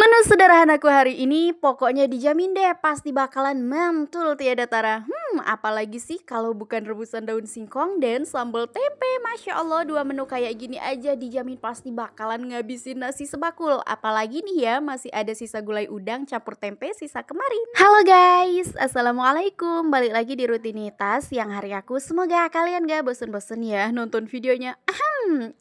Menu sederhanaku hari ini pokoknya dijamin deh pasti bakalan mantul tiada tara. Apalagi sih kalau bukan rebusan daun singkong dan sambal tempe. Masya Allah, dua menu kayak gini aja dijamin pasti bakalan ngabisin nasi sebakul. Apalagi nih ya, masih ada sisa gulai udang campur tempe sisa kemarin. Halo guys, assalamualaikum. Balik lagi di rutinitas yang hari aku. Semoga kalian gak bosen-bosen ya nonton videonya.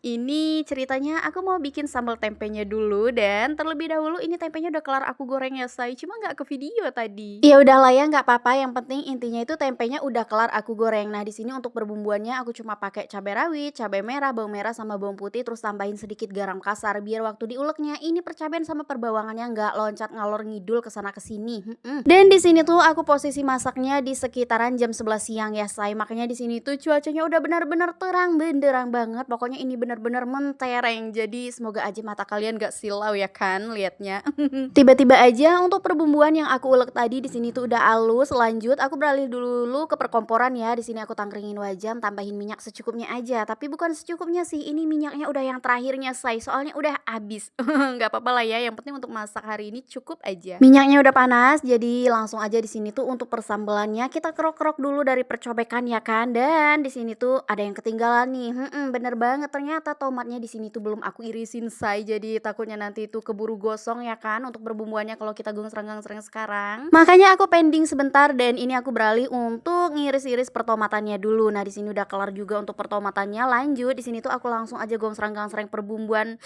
Ini ceritanya aku mau bikin sambal tempenya dulu dan terlebih dahulu ini tempenya udah kelar aku goreng ya say, cuma nggak ke video tadi. Ya udahlah ya, nggak apa-apa, yang penting intinya itu tempenya udah kelar aku goreng. Nah di sini untuk berbumbuannya aku cuma pakai cabai rawit, cabai merah, bawang merah sama bawang putih, terus tambahin sedikit garam kasar biar waktu diuleknya ini percabean sama perbawangannya nggak loncat ngalor ngidul kesana kesini. Dan di sini tuh aku posisi masaknya di sekitaran jam 11 siang ya say, makanya di sini tuh cuacanya udah benar-benar terang benderang banget. Pokoknya ini benar-benar mentereng. Jadi semoga aja mata kalian gak silau ya kan liatnya. Tiba-tiba aja untuk perbumbuan yang aku ulek tadi di sini tuh udah halus. Lanjut aku beralih dulu ke perkomporan ya. Di sini aku tangkringin wajan, tambahin minyak secukupnya aja. Tapi bukan secukupnya sih, ini minyaknya udah yang terakhirnya say, soalnya udah habis. Gak apa-apa lah ya, yang penting untuk masak hari ini cukup aja. Minyaknya udah panas, jadi langsung aja di sini tuh untuk persambelannya kita kerok-kerok dulu dari percobekan ya kan. Dan di sini tuh ada yang ketinggalan nih. Bener banget, ternyata tomatnya di sini tuh belum aku irisin say, jadi takutnya nanti itu keburu gosong ya kan untuk berbumbuannya kalau kita gongsreng-gongsreng sekarang. Makanya aku pending sebentar dan ini aku beralih untuk ngiris-iris pertomatannya dulu. Nah di sini udah kelar juga untuk pertomatannya. Lanjut di sini tuh aku langsung aja gongsreng-gongsreng perbumbuan.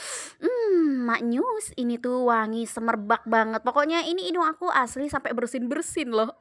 Maknyus, ini tuh wangi semerbak banget. Pokoknya ini hidung aku asli sampai bersin-bersin loh.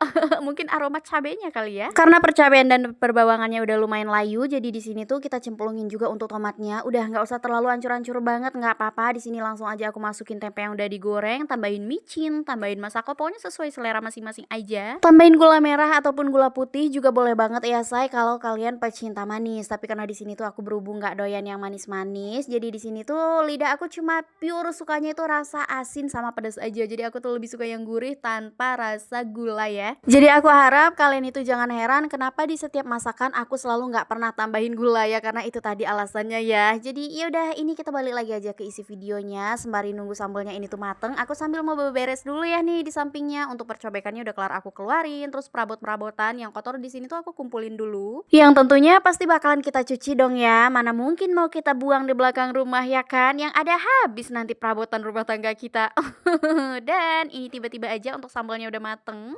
Mungkin aroma cabenya kali ya. Karena percabean dan perbawangannya udah lumayan layu, jadi di sini tuh kita cemplungin juga untuk tomatnya. Udah nggak usah terlalu hancur-hancur banget, nggak apa-apa. Di sini langsung aja aku masukin tempe yang udah digoreng, tambahin micin, tambahin masako, pokoknya sesuai selera masing-masing aja. Tambahin gula merah ataupun gula putih juga boleh banget ya say kalau kalian pecinta manis. Tapi karena di sini tuh aku berhubung nggak doyan yang manis-manis, jadi di sini tuh lidah aku cuma pure sukanya itu rasa asin sama pedas aja. Jadi aku tuh lebih suka yang gurih tanpa rasa gula ya. Jadi aku harap kalian itu jangan heran kenapa di setiap masakan aku selalu nggak pernah tambahin gula ya, karena itu tadi alasannya ya. Jadi yaudah, ini kita balik lagi aja ke isi videonya. Sembari nunggu sambalnya ini tuh mateng, aku sambil mau beberes dulu ya nih di sampingnya. Untuk percobekannya udah kelar aku keluarin, terus perabot-perabotan yang kotor di sini tuh aku kumpulin dulu. Yang tentunya pasti bakalan kita cuci dong ya. Mana mungkin mau kita buang di belakang rumah ya kan, yang ada habis nanti perabotan rumah tangga kita. Dan ini tiba-tiba aja untuk sambalnya udah mateng.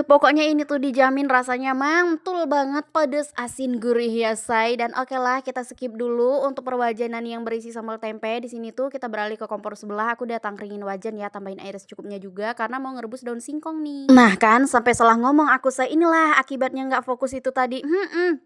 Pokoknya ini tuh dijamin rasanya mantul banget, pedes, asin, gurih ya say. Dan oke lah, kita skip dulu untuk perwajanan yang berisi sambal tempe. Di sini tuh kita beralih ke kompor sebelah. Aku udah tangkringin wajan ya, tambahin air secukupnya juga karena mau ngerebus daun singkong nih. Nah kan, sampai salah ngomong aku say, inilah akibatnya nggak fokus itu tadi.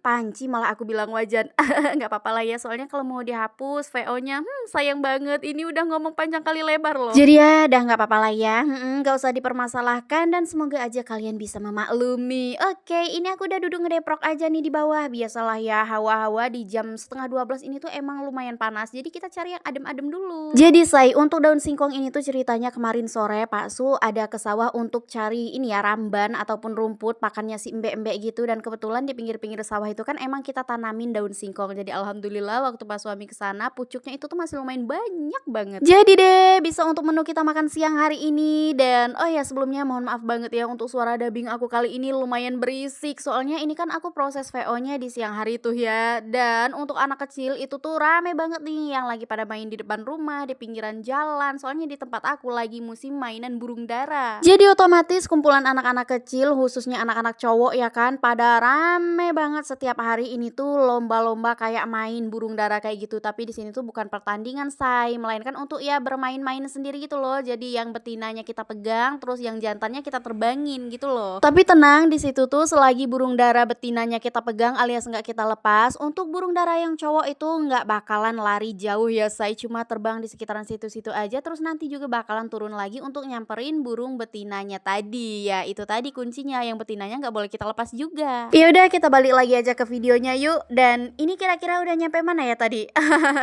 Panci malah aku bilang wajan. Nggak apa-apa lah ya, soalnya kalau mau dihapus VO-nya, sayang banget. Ini udah ngomong panjang kali lebar loh. Jadi ya, dah nggak apa-apa lah ya. Nggak usah dipermasalahkan dan semoga aja kalian bisa memaklumi. Oke, ini aku udah duduk ngedeprok aja nih di bawah. Biasalah ya, hawa-hawa di jam setengah 12 ini tuh emang lumayan panas. Jadi kita cari yang adem-adem dulu. Jadi say, untuk daun singkong ini tuh ceritanya kemarin sore Pak Su ada ke sawah untuk cari ini ya, ramban ataupun rumput pakannya si embek-embek gitu. Dan kebetulan di pinggir-pinggir sawah itu kan emang kita tanamin daun singkong. Jadi alhamdulillah waktu pas suami kesana pucuknya itu tuh masih lumayan banyak banget. Jadi deh bisa untuk menu kita makan siang hari ini. Dan oh ya, sebelumnya mohon maaf banget ya untuk suara dubbing aku kali ini lumayan berisik. Soalnya ini kan aku proses VO-nya di siang hari tuh ya. Dan untuk anak kecil itu tuh rame banget nih yang lagi pada main di depan rumah, di pinggiran jalan. Soalnya di tempat aku lagi musim mainan burung dara. Jadi otomatis kumpulan anak-anak kecil, khususnya anak-anak cowok ya kan, pada rame banget setiap hari ini tuh lomba-lomba kayak main burung dara kayak gitu. Tapi di sini tuh bukan pertandingan say, melainkan untuk ya bermain-main sendiri gitu loh. Jadi yang betinanya kita pegang, terus yang jantannya kita terbangin gitu loh. Tapi tenang, di situ tuh selagi burung dara betinanya kita pegang alias nggak kita lepas, untuk burung dara yang cowok itu nggak bakalan lari jauh ya say, cuma terbang di sekitaran situ-situ aja. Terus nanti juga bakalan turun lagi untuk nyamperin burung betinanya tadi. Ya itu tadi kuncinya, yang betinanya nggak boleh kita lepas juga. Ya udah, kita balik lagi aja ke videonya yuk. Dan ini kira-kira udah nyampe mana ya tadi?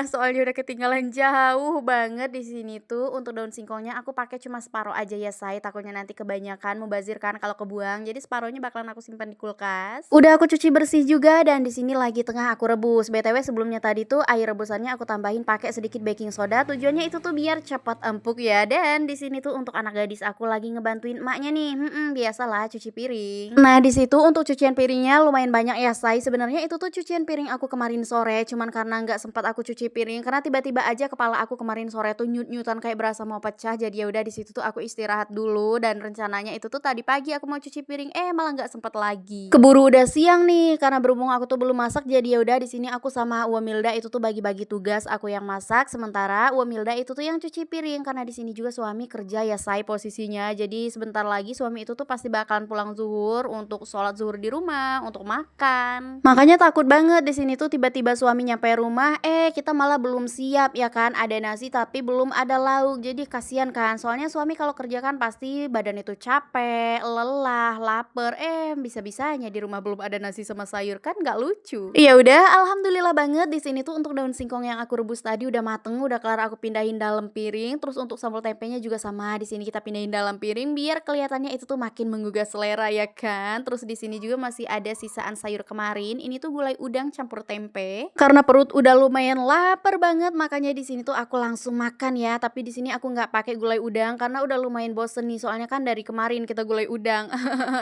Soalnya udah ketinggalan jauh banget di sini tuh. Untuk daun singkongnya aku pakai cuma separuh aja ya say, takutnya nanti kebanyakan mubazir kan kalau kebuang. Jadi separuhnya bakalan aku simpan di kulkas. Udah aku cuci bersih juga dan di sini lagi tengah aku rebus. BTW sebelumnya tadi tadi tuh air rebusannya aku tambahin pakai sedikit baking soda. Tujuannya itu tuh biar cepat empuk ya. Dan di sini tuh untuk anak gadis aku lagi ngebantuin emaknya nih. Biasalah cuci piring. Nah, di situ untuk cucian piringnya lumayan banyak ya, say. Sebenarnya itu tuh cucian piring aku kemarin sore, cuman karena nggak sempat aku cuci piring karena tiba-tiba aja kepala aku kemarin sore tuh nyut-nyutan kayak berasa mau pecah. Jadi ya udah di situ tuh aku istirahat dulu dan rencananya itu tuh tadi pagi aku mau cuci piring, malah nggak sempet lagi. Keburu udah siang nih karena berhubung aku tuh belum masak, jadi ya udah di sini aku sama Uwamilda itu tuh bagi-bagi tugas, aku yang masak sementara Uwamilda itu tuh yang cuci piring karena di sini juga suami kerja ya, say, posisinya. Jadi sebentar lagi suami itu tuh pasti bakalan pulang zuhur untuk sholat zuhur di rumah, untuk makan. Makanya takut banget di sini tuh tiba-tiba suami nyampe rumah, kita malah belum siap ya kan, ada nasi tapi belum ada lauk. Jadi kasihan kan, soalnya suami kalau kerja kan pasti badan itu capek, lelah, lapar, bisa-bisanya di rumah belum ada nasi sama sayur, kan nggak lucu. Ya udah, alhamdulillah banget di sini tuh untuk daun singkong yang aku rebus tadi udah mateng, udah kelar aku pindahin dalam piring. Terus untuk sambal tempenya juga sama, di sini kita pindahin dalam piring biar kelihatannya itu tuh makin menggugah selera ya kan. Terus di sini juga masih ada sisaan sayur kemarin. Ini tuh gulai udang campur tempe. Karena perut udah lumayan lapar banget, makanya di sini tuh aku langsung makan ya. Tapi di sini aku nggak pakai gulai udang karena udah lumayan bosen nih. Soalnya kan dari kemarin kita gulai udang.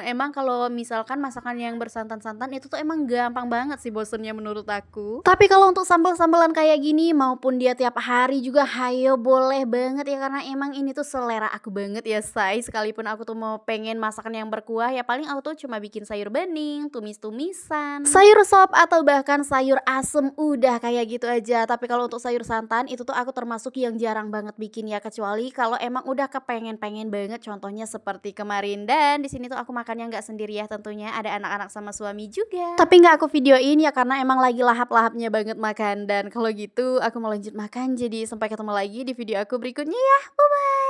Emang kalau misalkan masakan yang bersantan-santan itu tuh emang gampang banget sih bosennya menurut aku. Tapi kalau untuk sambal-sambalan kayak gini maupun dia tiap hari juga hayo boleh banget ya karena emang ini tuh selera aku banget ya, say. Sekalipun aku tuh mau pengen masakan yang berkuah ya paling aku tuh cuma bikin sayur bening, tumis-tumisan, sayur sop atau bahkan sayur asem udah kayak gitu aja. Tapi kalau untuk sayur santan itu tuh aku termasuk yang jarang banget bikin ya, kecuali kalau emang udah kepengen-pengen banget, contohnya seperti kemarin. Dan di sini tuh aku makannya nggak sendiri ya, tentunya ada anak-anak sama suami juga. Tapi nggak aku videoin ya karena emang lagi lahap-lahapnya banget makan. Dan kalau gitu aku mau lanjut makan, jadi sampai ketemu lagi di video aku berikutnya ya. Bye bye.